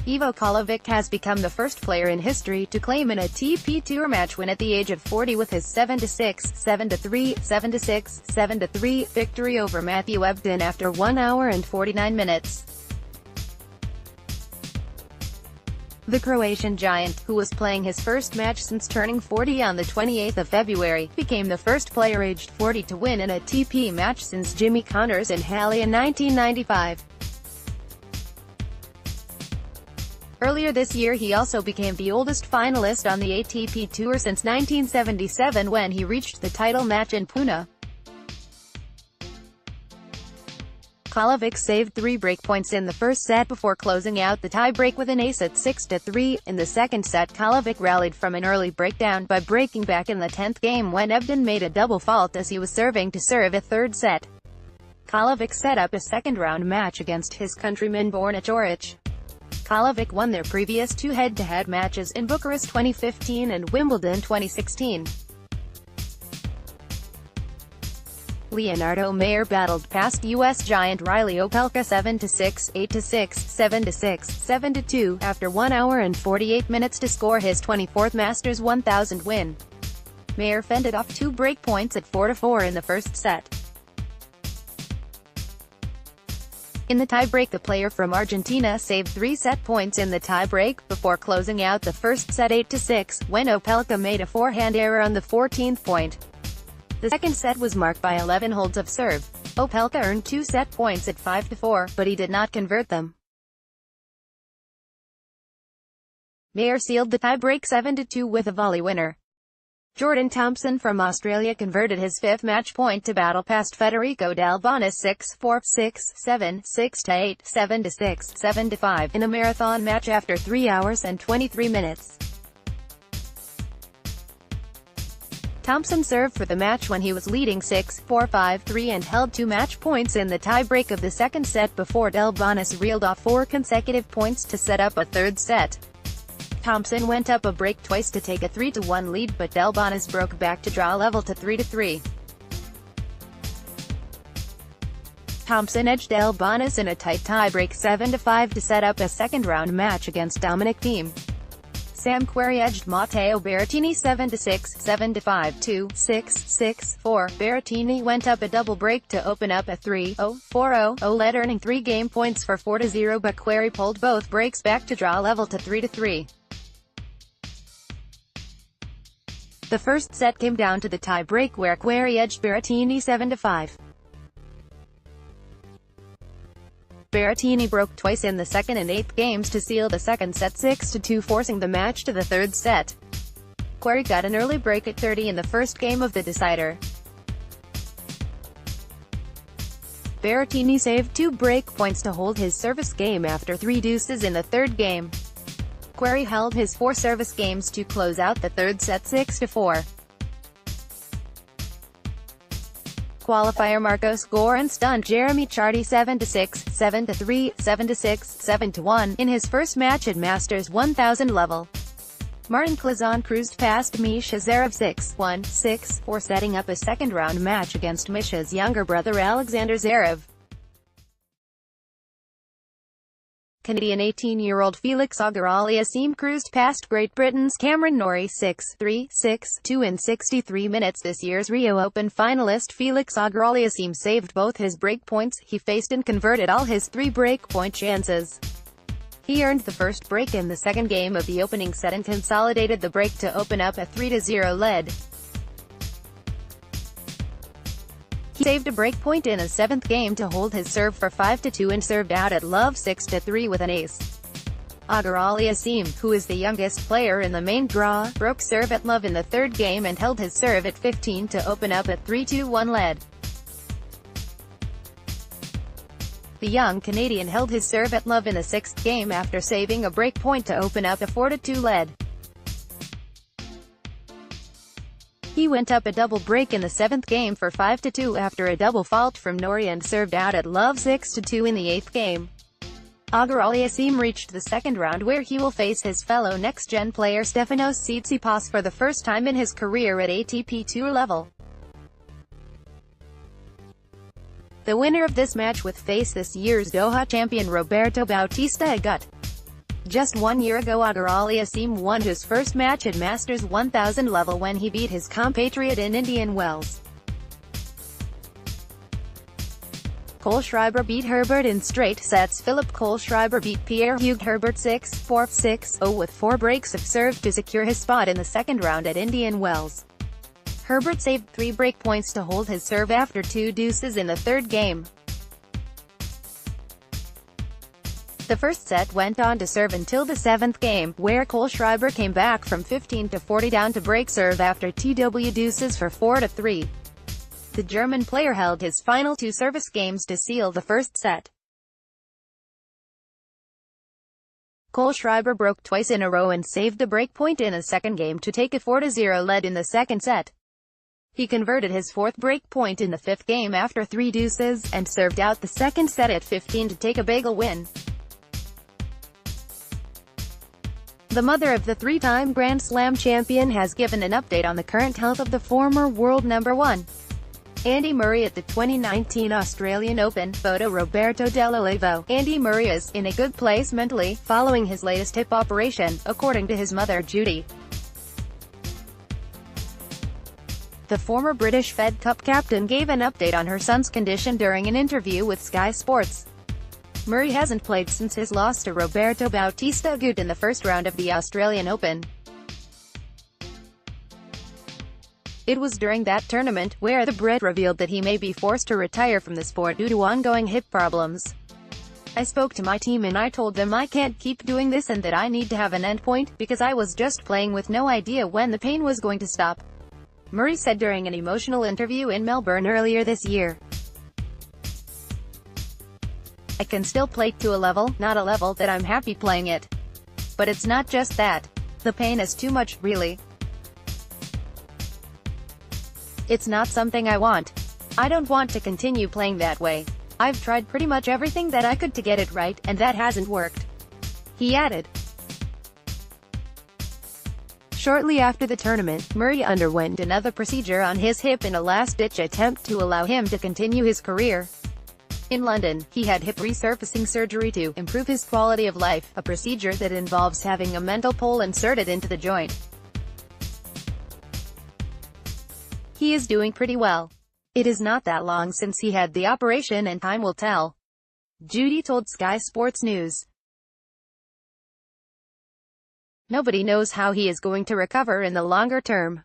Ivo Karlovic has become the first player in history to claim an ATP Tour match win at the age of 40 with his 7-6, 7-3, 7-6, 7-3 victory over Matthew Ebden after 1 hour and 49 minutes. The Croatian giant, who was playing his first match since turning 40 on the 28th of February, became the first player aged 40 to win an ATP match since Jimmy Connors in Halle in 1995. Earlier this year he also became the oldest finalist on the ATP Tour since 1977 when he reached the title match in Pune. Karlovic saved 3 breakpoints in the first set before closing out the tie-break with an ace at 6-3. In the second set, Karlovic rallied from an early breakdown by breaking back in the 10th game when Ebden made a double fault as he was serving to serve a third set. Karlovic set up a second-round match against his countryman born at Croatia. Karlovic won their previous 2 head-to-head matches in Bucharest 2015 and Wimbledon 2016. Leonardo Mayer battled past U.S. giant Reilly Opelka 7-6, 8-6, 7-6, 7-2 after 1 hour and 48 minutes to score his 24th Masters 1000 win. Mayer fended off 2 breakpoints at 4-4 in the first set. In the tiebreak, the player from Argentina saved 3 set points in the tiebreak, before closing out the first set 8-6, when Opelka made a forehand error on the 14th point. The second set was marked by 11 holds of serve. Opelka earned 2 set points at 5-4, but he did not convert them. Mayer sealed the tiebreak 7-2 with a volley winner. Jordan Thompson from Australia converted his 5th match point to battle past Federico Delbonis 6-4, 6-7, 6-8, 7-6, 7-5 in a marathon match after 3 hours and 23 minutes. Thompson served for the match when he was leading 6-4, 5-3 and held 2 match points in the tiebreak of the second set before Delbonis reeled off 4 consecutive points to set up a third set. Thompson went up a break twice to take a 3-1 lead, but Delbonis broke back to draw level to 3-3. Thompson edged Delbonis in a tight tiebreak 7-5 to set up a second-round match against Dominic Thiem. Sam Querrey edged Matteo Berrettini 7-6, 7-5, 2, 6, 6, 4. Berrettini went up a double break to open up a 3-0, 4-0 lead, earning 3 game points for 4-0, but Querrey pulled both breaks back to draw level to 3-3. The first set came down to the tie-break where Querrey edged Berrettini 7-5. Berrettini broke twice in the second and 8th games to seal the second set 6-2, forcing the match to the third set. Querrey got an early break at 30 in the first game of the decider. Berrettini saved 2 break points to hold his service game after 3 deuces in the third game. Querrey held his 4 service games to close out the third set 6-4. Qualifier Marcos Gorin stunned Jeremy Chardy 7-6, 7-3, 7-6, 7-1 in his first match at Masters 1000 level. Martin Klizan cruised past Misha Zverev 6-1, 6-4, setting up a second-round match against Misha's younger brother Alexander Zverev. Canadian 18-year-old Felix Auger-Aliassime cruised past Great Britain's Cameron Norrie 6-3, 6-2 in 63 minutes. This year's Rio Open finalist Felix Auger-Aliassime saved both his breakpoints he faced and converted all his 3 breakpoint chances. He earned the first break in the second game of the opening set and consolidated the break to open up a 3-0 lead. He saved a breakpoint in a 7th game to hold his serve for 5-2 and served out at love 6-3 with an ace. Auger-Aliassime, who is the youngest player in the main draw, broke serve at love in the 3rd game and held his serve at 15 to open up a 3-1 lead. The young Canadian held his serve at love in the 6th game after saving a breakpoint to open up a 4-2 lead. He went up a double break in the 7th game for 5-2 after a double fault from Norrie and served out at love 6-2 in the 8th game. Auger-Aliassime reached the second round where he will face his fellow next-gen player Stefanos Tsitsipas for the first time in his career at ATP Tour level. The winner of this match would face this year's Doha champion Roberto Bautista Agut. Just 1 year ago Agarwal won his first match at Masters 1000 level when he beat his compatriot in Indian Wells. Kohlschreiber beat Herbert in straight sets. Philip Kohlschreiber beat Pierre-Hugues Herbert 6-4, 6-0 with 4 breaks of serve to secure his spot in the second round at Indian Wells. Herbert saved 3 break points to hold his serve after 2 deuces in the third game. The first set went on to serve until the 7th game, where Kohlschreiber came back from 15-40 down to break serve after TW deuces for 4-3. The German player held his final 2 service games to seal the first set. Kohlschreiber broke twice in a row and saved a break point in a second game to take a 4-0 lead in the second set. He converted his 4th break point in the 5th game after 3 deuces, and served out the second set at 15 to take a bagel win. The mother of the 3-time Grand Slam champion has given an update on the current health of the former world number 1. Andy Murray at the 2019 Australian Open. Photo Roberto Dell'Olivo. Andy Murray is in a good place mentally, following his latest hip operation, according to his mother Judy. The former British Fed Cup captain gave an update on her son's condition during an interview with Sky Sports. Murray hasn't played since his loss to Roberto Bautista Agut in the first round of the Australian Open. It was during that tournament where the Brit revealed that he may be forced to retire from the sport due to ongoing hip problems. "I spoke to my team and I told them I can't keep doing this and that I need to have an endpoint, because I was just playing with no idea when the pain was going to stop," Murray said during an emotional interview in Melbourne earlier this year. "I can still play to a level, not a level that I'm happy playing it. But it's not just that. The pain is too much, really. It's not something I want. I don't want to continue playing that way. I've tried pretty much everything that I could to get it right, and that hasn't worked," he added. Shortly after the tournament, Murray underwent another procedure on his hip in a last-ditch attempt to allow him to continue his career. In London, he had hip resurfacing surgery to improve his quality of life, a procedure that involves having a mental pole inserted into the joint. "He is doing pretty well. It is not that long since he had the operation and time will tell," Judy told Sky Sports News. "Nobody knows how he is going to recover in the longer term.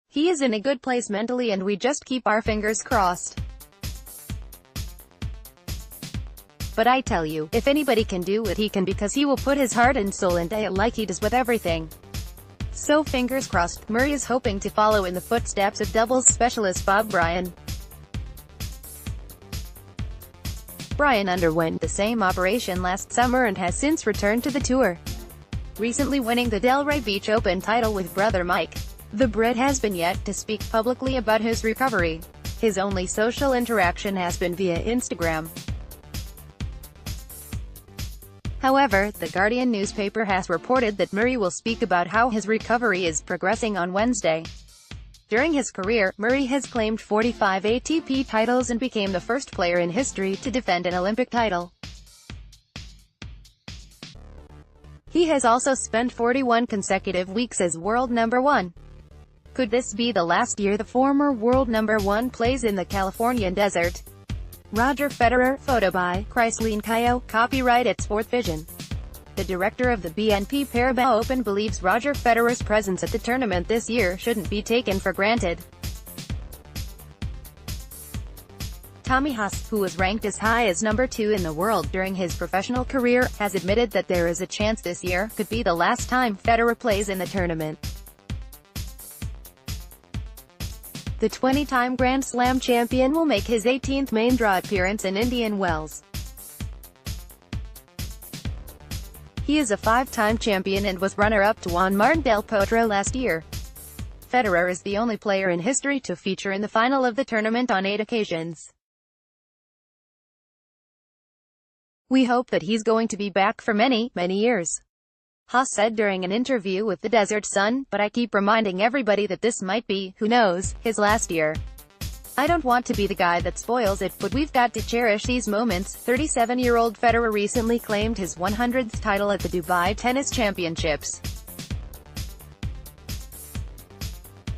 He is in a good place mentally and we just keep our fingers crossed. But I tell you, if anybody can do it he can, because he will put his heart and soul into it like he does with everything. So fingers crossed." Murray is hoping to follow in the footsteps of doubles specialist Bob Bryan. Bryan underwent the same operation last summer and has since returned to the tour, recently winning the Delray Beach Open title with brother Mike. The Brit has been yet to speak publicly about his recovery. His only social interaction has been via Instagram. However, The Guardian newspaper has reported that Murray will speak about how his recovery is progressing on Wednesday. During his career, Murray has claimed 45 ATP titles and became the first player in history to defend an Olympic title. He has also spent 41 consecutive weeks as world number 1. Could this be the last year the former world number 1 plays in the Californian desert? Roger Federer. Photo by Chrysaline Cayo. Copyright at Sport Vision. The director of the BNP Paribas Open believes Roger Federer's presence at the tournament this year shouldn't be taken for granted. Tommy Haas, who was ranked as high as number 2 in the world during his professional career, has admitted that there is a chance this year could be the last time Federer plays in the tournament. The 20-time Grand Slam champion will make his 18th main draw appearance in Indian Wells. He is a 5-time champion and was runner-up to Juan Martín del Potro last year. Federer is the only player in history to feature in the final of the tournament on 8 occasions. "We hope that he's going to be back for many, many years," Haas said during an interview with the Desert Sun, "but I keep reminding everybody that this might be, who knows, his last year." I don't want to be the guy that spoils it, but we've got to cherish these moments. 37-year-old Federer recently claimed his 100th title at the Dubai Tennis Championships.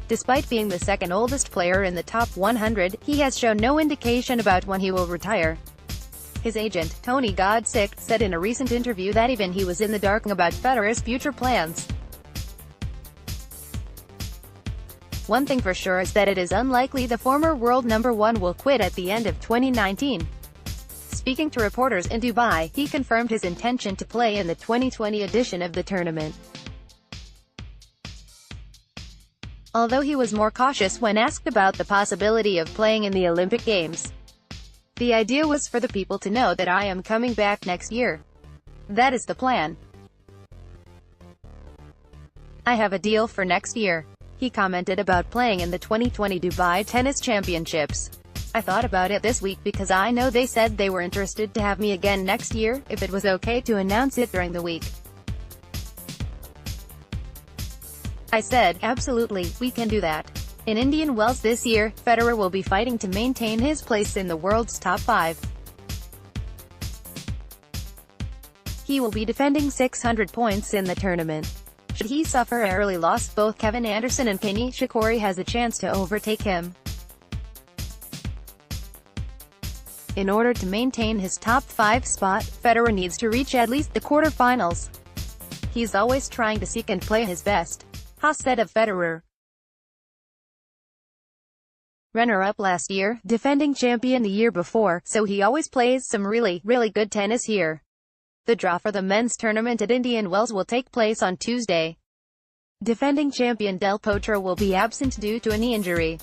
Despite being the second oldest player in the top 100, he has shown no indication about when he will retire. His agent, Tony Godsick, said in a recent interview that even he was in the dark about Federer's future plans. One thing for sure is that it is unlikely the former world number one will quit at the end of 2019. Speaking to reporters in Dubai, he confirmed his intention to play in the 2020 edition of the tournament. Although he was more cautious when asked about the possibility of playing in the Olympic Games. The idea was for the people to know that I am coming back next year. That is the plan. I have a deal for next year. He commented about playing in the 2020 Dubai Tennis Championships. I thought about it this week because I know they said they were interested to have me again next year, if it was okay to announce it during the week. I said, absolutely, we can do that. In Indian Wells this year, Federer will be fighting to maintain his place in the world's top 5. He will be defending 600 points in the tournament. Should he suffer an early loss, both Kevin Anderson and Kei Nishikori has a chance to overtake him. In order to maintain his top 5 spot, Federer needs to reach at least the quarterfinals. He's always trying to seek and play his best. Haas said of Federer. Runner-up last year, defending champion the year before, so he always plays some really good tennis here. The draw for the men's tournament at Indian Wells will take place on Tuesday. Defending champion Del Potro will be absent due to a knee injury.